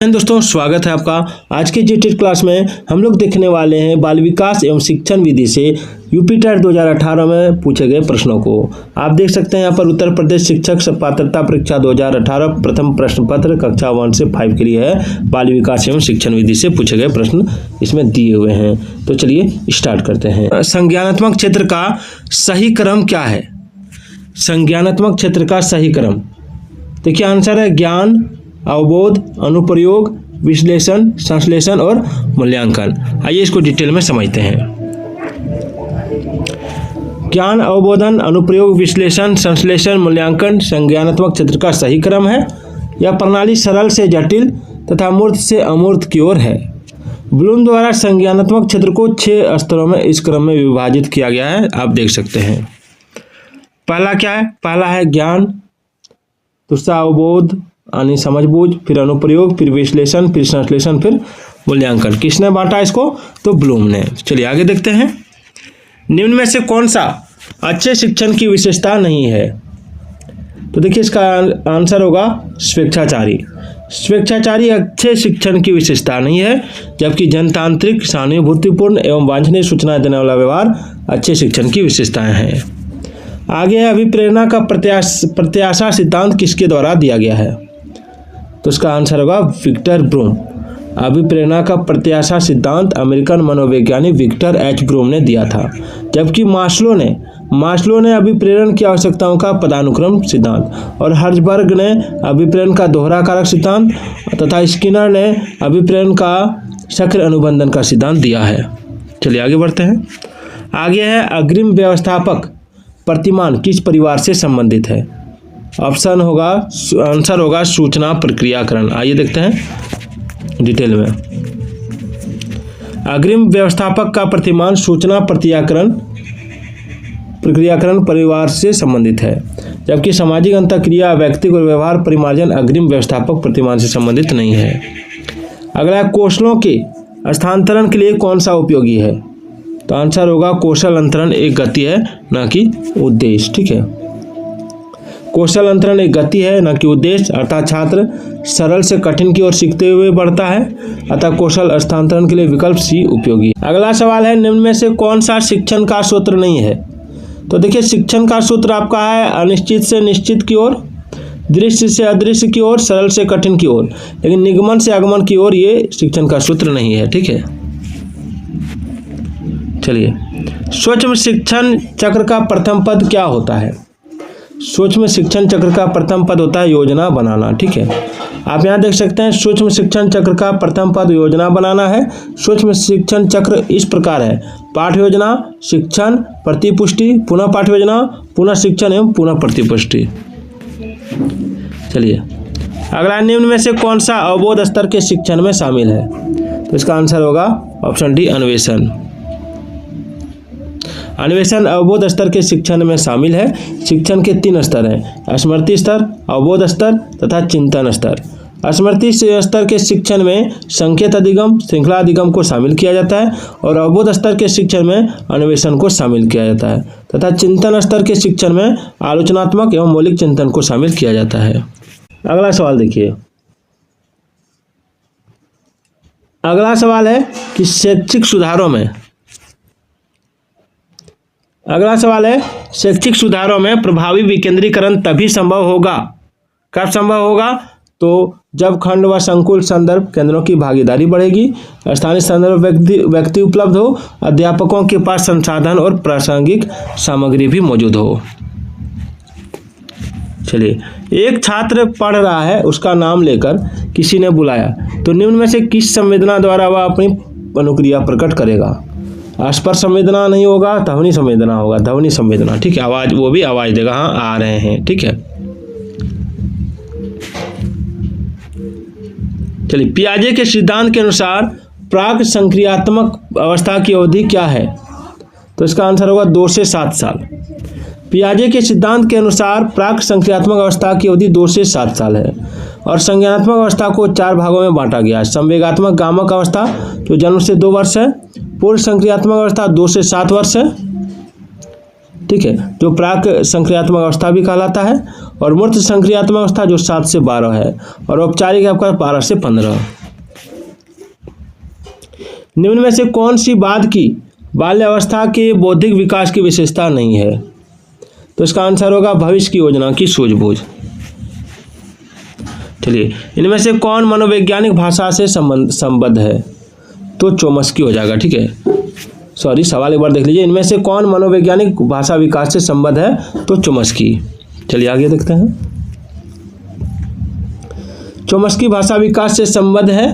दोस्तों, स्वागत है आपका। आज के जीटेट क्लास में हम लोग देखने वाले हैं बाल विकास एवं शिक्षण विधि से यूपी टेट 2018 में पूछे गए प्रश्नों को। आप देख सकते हैं यहाँ पर उत्तर प्रदेश शिक्षक पात्रता परीक्षा 2018 प्रथम प्रश्न पत्र कक्षा 1 से 5 के लिए है। बाल विकास एवं शिक्षण विधि से पूछे गए प्रश्न इसमें दिए हुए हैं। तो चलिए स्टार्ट करते हैं। संज्ञानात्मक क्षेत्र का सही क्रम क्या है? संज्ञानात्मक क्षेत्र का सही क्रम, देखिए आंसर है ज्ञान, अवबोध, अनुप्रयोग, विश्लेषण, संश्लेषण और मूल्यांकन। आइए इसको डिटेल में समझते हैं। ज्ञान, अवबोधन, अनुप्रयोग, विश्लेषण, संश्लेषण, मूल्यांकन संज्ञानात्मक क्षेत्र का सही क्रम है। यह प्रणाली सरल से जटिल तथा मूर्त से अमूर्त की ओर है। ब्लूम द्वारा संज्ञानात्मक क्षेत्र को 6 स्तरों में इस क्रम में विभाजित किया गया है, आप देख सकते हैं। पहला क्या है? पहला है ज्ञान, दूसरा अवबोध यानी समझबूझ, फिर अनुप्रयोग, फिर विश्लेषण, फिर संश्लेषण, फिर मूल्यांकन। किसने बांटा इसको? तो ब्लूम ने। चलिए आगे देखते हैं। निम्न में से कौन सा अच्छे शिक्षण की विशेषता नहीं है? तो देखिए इसका आंसर होगा स्वेच्छाचारी। स्वेच्छाचारी अच्छे शिक्षण की विशेषता नहीं है, जबकि जनतांत्रिक, सहानुभूतिपूर्ण एवं वांछनीय सूचनाएं देने वाला व्यवहार अच्छे शिक्षण की विशेषताएं हैं। आगे है अभिप्रेरणा का प्रत्याशा सिद्धांत किसके द्वारा दिया गया है? तो इसका आंसर होगा विक्टर ब्रूम। अभिप्रेरणा का प्रत्याशा सिद्धांत अमेरिकन मनोवैज्ञानिक विक्टर एच ब्रूम ने दिया था, जबकि मास्लो ने अभिप्रेरण की आवश्यकताओं का पदानुक्रम सिद्धांत और हर्जबर्ग ने अभिप्रेरण का दोहरा कारक सिद्धांत तथा स्किनर ने अभिप्रेरण का सक्रिय अनुबंधन का सिद्धांत दिया है। चलिए आगे बढ़ते हैं। आगे है अग्रिम व्यवस्थापक प्रतिमान किस परिवार से संबंधित है? ऑप्शन होगा, आंसर होगा सूचना प्रक्रियाकरण। आइए देखते हैं डिटेल में। अग्रिम व्यवस्थापक का प्रतिमान सूचना प्रक्रियाकरण परिवार से संबंधित है, जबकि सामाजिक अंतःक्रिया, व्यक्तिगत व्यवहार परिमार्जन अग्रिम व्यवस्थापक प्रतिमान से संबंधित नहीं है। अगला कौशलों के स्थानांतरण के लिए कौन सा उपयोगी है? तो आंसर होगा कौशल अंतरण एक गति है न कि उद्देश्य। ठीक है, कौशल अंतरण एक गति है न कि उद्देश्य, अर्थात छात्र सरल से कठिन की ओर सीखते हुए बढ़ता है, अतः कौशल स्थानांतरण के लिए विकल्प सी उपयोगी। अगला सवाल है निम्न में से कौन सा शिक्षण का सूत्र नहीं है? तो देखिए शिक्षण का सूत्र आपका है अनिश्चित से निश्चित की ओर, दृश्य से अदृश्य की ओर, सरल से कठिन की ओर, लेकिन निगमन से आगमन की ओर ये शिक्षण का सूत्र नहीं है। ठीक है, चलिए सूक्ष्म शिक्षण चक्र का प्रथम पद क्या होता है? सूक्ष्म शिक्षण चक्र का प्रथम पद होता है योजना बनाना। ठीक है, आप यहाँ देख सकते हैं सूक्ष्म शिक्षण चक्र का प्रथम पद योजना बनाना है। सूक्ष्म शिक्षण चक्र इस प्रकार है: पाठ योजना, शिक्षण, प्रतिपुष्टि, पुनः पाठ योजना, पुनः शिक्षण एवं पुनः प्रतिपुष्टि। चलिए अगला, निम्न में से कौन सा अवबोध स्तर के शिक्षण में शामिल है? तो इसका आंसर होगा ऑप्शन डी अन्वेषण। अन्वेषण अवबोध स्तर के शिक्षण में शामिल है। शिक्षण के 3 स्तर हैं: स्मृति स्तर, अवबोध स्तर तथा चिंतन स्तर। स्मृति स्तर के शिक्षण में संकेत अधिगम, श्रृंखला अधिगम को शामिल किया जाता है और अवबोध स्तर के शिक्षण में अन्वेषण को शामिल किया जाता है तथा चिंतन स्तर के शिक्षण में आलोचनात्मक एवं मौलिक चिंतन को शामिल किया जाता है। अगला सवाल देखिए। अगला सवाल है कि शैक्षिक सुधारों में शैक्षिक सुधारों में प्रभावी विकेंद्रीकरण तभी संभव होगा, कब संभव होगा? तो जब खंड व संकुल संदर्भ केंद्रों की भागीदारी बढ़ेगी, स्थानीय संदर्भ व्यक्ति उपलब्ध हो, अध्यापकों के पास संसाधन और प्रासंगिक सामग्री भी मौजूद हो। चलिए, एक छात्र पढ़ रहा है, उसका नाम लेकर किसी ने बुलाया, तो निम्न में से किस संवेदना द्वारा वह अपनी अनुक्रिया प्रकट करेगा? स्पर्श संवेदना नहीं होगा, ध्वनि संवेदना होगा, ध्वनि संवेदना। ठीक है, आवाज, वो भी आवाज देगा, हाँ आ रहे हैं। ठीक है, चलिए पियाजे के सिद्धांत के अनुसार प्राक संक्रियात्मक अवस्था की अवधि क्या है? तो इसका आंसर होगा 2 से 7 साल। पियाजे के सिद्धांत के अनुसार प्राक संक्रियात्मक अवस्था की अवधि 2 से 7 साल है और संज्ञानात्मक अवस्था को 4 भागों में बांटा गया है। संवेगात्मक गामक अवस्था जो जन्म से 2 वर्ष है, पूर्व संक्रियात्मक अवस्था 2 से 7 वर्ष है। ठीक है, जो प्राक संक्रियात्मक अवस्था भी कहलाता है, और मूर्त संक्रियात्मक अवस्था जो 7 से 12 है, और औपचारिक आपका 12 से 15। निम्न में से कौन सी बाद की बाल्यावस्था के बौद्धिक विकास की विशेषता नहीं है? तो इसका आंसर होगा भविष्य की योजना की सूझबूझ। चलिए, इनमें से कौन मनोवैज्ञानिक भाषा से संबद्ध है? तो चोम्स्की हो जाएगा। ठीक है, सॉरी, सवाल एक बार देख लीजिए। इनमें से कौन मनोवैज्ञानिक भाषा विकास से संबद्ध है? तो चोम्स्की। चलिए आगे देखते हैं। चोम्स्की भाषा विकास से संबद्ध है।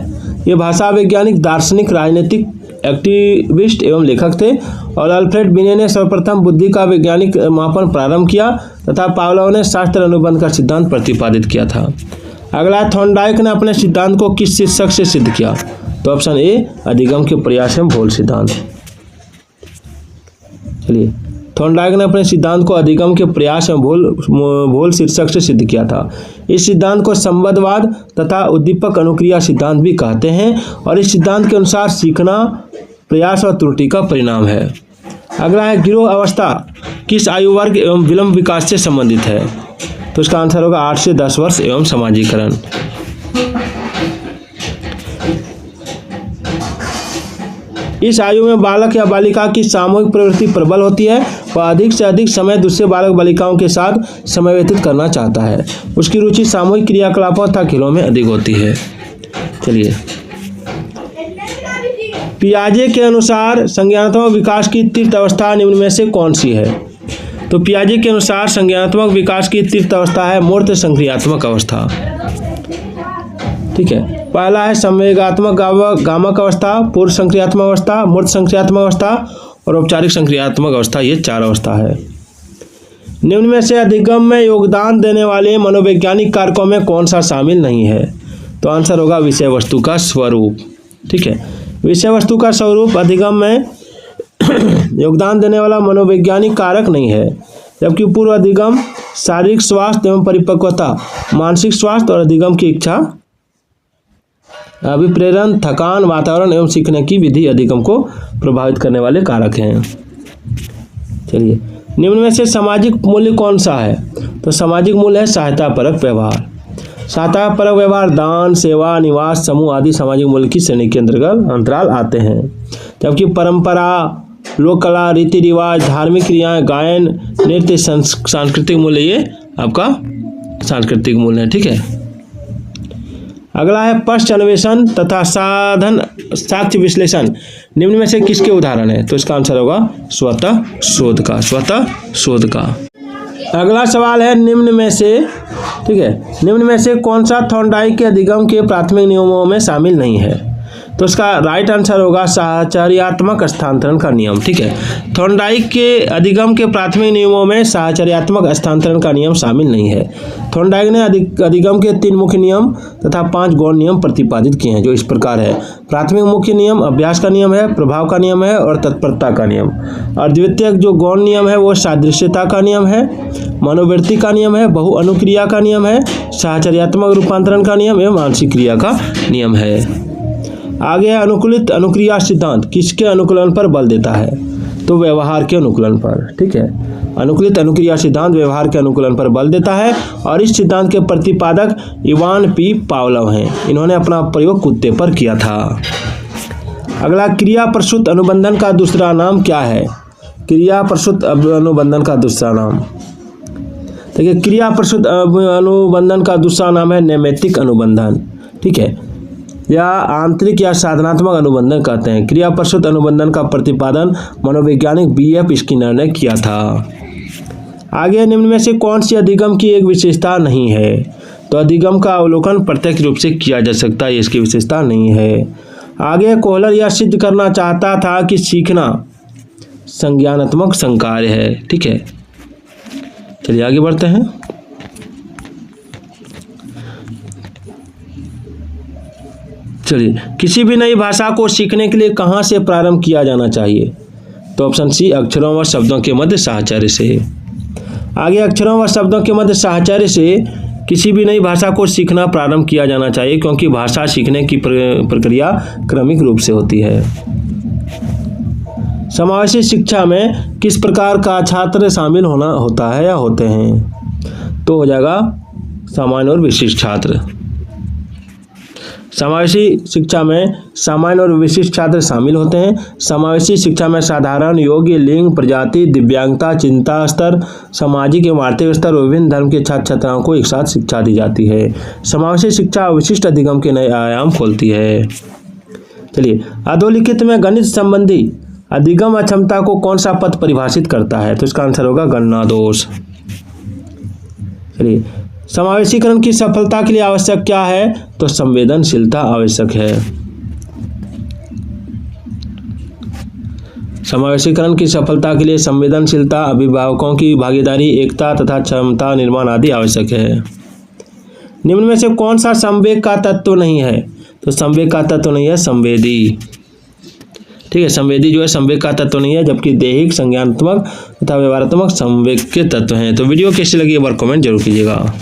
ये भाषा वैज्ञानिक, दार्शनिक, राजनीतिक, एक्टिविस्ट एवं लेखक थे, और अल्फ्रेड बिने ने सर्वप्रथम बुद्धि का वैज्ञानिक मापन प्रारंभ किया तथा पावलोव ने शास्त्र अनुबंध का सिद्धांत प्रतिपादित किया था। अगला, थॉर्नडाइक ने अपने सिद्धांत को किस शीर्षक से सिद्ध किया? तो ऑप्शन ए, अधिगम के प्रयास एवं भूल सिद्धांत। चलिए, थॉर्नडाइक ने अपने सिद्धांत को अधिगम के प्रयास एवं भूल शीर्षक से सिद्ध किया था। इस सिद्धांत को संबद्धवाद तथा उद्दीपक अनुक्रिया सिद्धांत भी कहते हैं, और इस सिद्धांत के अनुसार सीखना प्रयास और त्रुटि का परिणाम है। अगला है, गिरोह अवस्था किस आयु वर्ग एवं विलंब विकास से संबंधित है? तो इसका आंसर होगा 8 से 10 वर्ष एवं समाजीकरण। इस आयु में बालक या बालिका की सामूहिक प्रवृत्ति प्रबल होती है। वह अधिक से अधिक समय दूसरे बालक बालिकाओं के साथ समय व्यतीत करना चाहता है। उसकी रुचि सामूहिक क्रियाकलापों तथा खेलों में अधिक होती है। चलिए, पियाजे के अनुसार संज्ञानात्मक विकास की तृतीय अवस्था निम्न में से कौन सी है? तो पियाजे के अनुसार संज्ञानात्मक विकास की तृतीय अवस्था है मूर्त संक्रियात्मक अवस्था। ठीक है, पहला है संवेगात्मक गामक अवस्था, पूर्व संक्रियात्मक अवस्था, मूर्त संक्रियात्मक अवस्था और औपचारिक संक्रियात्मक अवस्था। ये 4 अवस्था है। निम्न में से अधिगम में योगदान देने वाले मनोवैज्ञानिक कारकों में कौन सा शामिल नहीं है? तो आंसर होगा विषय वस्तु का स्वरूप। ठीक है, विषय वस्तु का स्वरूप अधिगम में योगदान देने वाला मनोवैज्ञानिक कारक नहीं है, जबकि पूर्व अधिगम शारीरिक स्वास्थ्य एवं परिपक्वता, मानसिक स्वास्थ्य और अधिगम की इच्छा, अभिप्रेरण, थकान, वातावरण एवं सीखने की विधि अधिगम को प्रभावित करने वाले कारक हैं। चलिए, निम्न में से सामाजिक मूल्य कौन सा है? तो सामाजिक मूल्य है सहायतापरक व्यवहार। सहायतापरक व्यवहार दान, सेवा, निवास, समूह आदि सामाजिक मूल्य की श्रेणी के अंतराल आते हैं, जबकि परंपरा, लोक कला, रीति रिवाज, धार्मिक क्रियाएं, गायन, नृत्य, सांस्कृतिक मूल्य, ये आपका सांस्कृतिक मूल्य है। ठीक है, अगला है पश्च अन्वेषण तथा साधन साक्ष्य विश्लेषण निम्न में से किसके उदाहरण है? तो इसका आंसर होगा स्वतः शोध का। स्वतः शोध का। अगला सवाल है, निम्न में से, ठीक है, निम्न में से कौन सा थॉर्नडाइक के अधिगम के प्राथमिक नियमों में शामिल नहीं है? तो इसका राइट आंसर होगा साहचर्यात्मक स्थानांतरण का नियम। ठीक है, थॉर्नडाइक के अधिगम के प्राथमिक नियमों में साहचर्यात्मक स्थानांतरण का नियम शामिल नहीं है। थॉर्नडाइक ने अधिगम के 3 मुख्य नियम तथा 5 गौण नियम प्रतिपादित किए हैं, जो इस प्रकार है। प्राथमिक मुख्य नियम अभ्यास का नियम है, प्रभाव का नियम है और तत्परता का नियम। और द्वितीय जो गौण नियम है वो सादृश्यता का नियम है, मनोवृत्ति का नियम है, बहु अनुक्रिया का नियम है, साहचर्यात्मक रूपांतरण का नियम एवं आंशिक क्रिया का नियम है। आगे है अनुकूलित अनुक्रिया सिद्धांत किसके अनुकूलन पर बल देता है? तो व्यवहार के अनुकूलन पर। ठीक है, अनुकूलित अनुक्रिया सिद्धांत व्यवहार के अनुकूलन पर बल देता है, और इस सिद्धांत के प्रतिपादक इवान पी पावलोव हैं। इन्होंने अपना प्रयोग कुत्ते पर किया था। अगला, क्रिया प्रसूत अनुबंधन का दूसरा नाम क्या है? क्रिया प्रसूत अनुबंधन का दूसरा नाम, देखिए, क्रिया प्रसूत अनुबंधन का दूसरा नाम है नैमित्तिक अनुबंधन। ठीक है, या आंतरिक या साधनात्मक अनुबंधन कहते हैं। क्रिया प्रसूत अनुबंधन का प्रतिपादन मनोवैज्ञानिक B.F. स्किनर ने किया था। आगे, निम्न में से कौन सी अधिगम की एक विशेषता नहीं है? तो अधिगम का अवलोकन प्रत्यक्ष रूप से किया जा सकता है, इसकी विशेषता नहीं है। आगे, कोहलर यह सिद्ध करना चाहता था कि सीखना संज्ञानात्मक संकार्य है। ठीक है, चलिए आगे बढ़ते हैं। चलिए, किसी भी नई भाषा को सीखने के लिए कहाँ से प्रारंभ किया जाना चाहिए? तो ऑप्शन सी, अक्षरों व शब्दों के मध्य साहचर्य से। आगे, अक्षरों व शब्दों के मध्य साहचर्य से किसी भी नई भाषा को सीखना प्रारंभ किया जाना चाहिए, क्योंकि भाषा सीखने की प्रक्रिया क्रमिक रूप से होती है। समावेशी शिक्षा में किस प्रकार का छात्र शामिल होना होता है या होते हैं? तो हो जाएगा सामान्य और विशिष्ट छात्र। समावेशी शिक्षा में सामान्य और विशिष्ट छात्र शामिल होते हैं। समावेशी शिक्षा में साधारण, योग्य, लिंग, प्रजाति, दिव्यांगता, चिंता स्तर, सामाजिक एवं आर्थिक स्तर और विभिन्न धर्म के छात्र छात्राओं को एक साथ शिक्षा दी जाती है। समावेशी शिक्षा विशिष्ट अधिगम के नए आयाम खोलती है। चलिए, अधोलिखित में गणित संबंधी अधिगम अक्षमता को कौन सा पद परिभाषित करता है? तो इसका आंसर होगा गणना दोष। चलिए, समावेशीकरण की सफलता के लिए आवश्यक क्या है? तो संवेदनशीलता आवश्यक है। समावेशीकरण की सफलता के लिए संवेदनशीलता, अभिभावकों की भागीदारी, एकता तथा क्षमता निर्माण आदि आवश्यक है। निम्न में से कौन सा संवेग का तत्व नहीं है? तो संवेग का तत्व नहीं है संवेदी। ठीक है, संवेदी जो है संवेग का तत्व नहीं है, जबकि दैहिक, संज्ञानात्मक तथा व्यवहारात्मक संवेग के तत्व हैं। तो वीडियो कैसी लगी एक बार कमेंट जरूर कीजिएगा।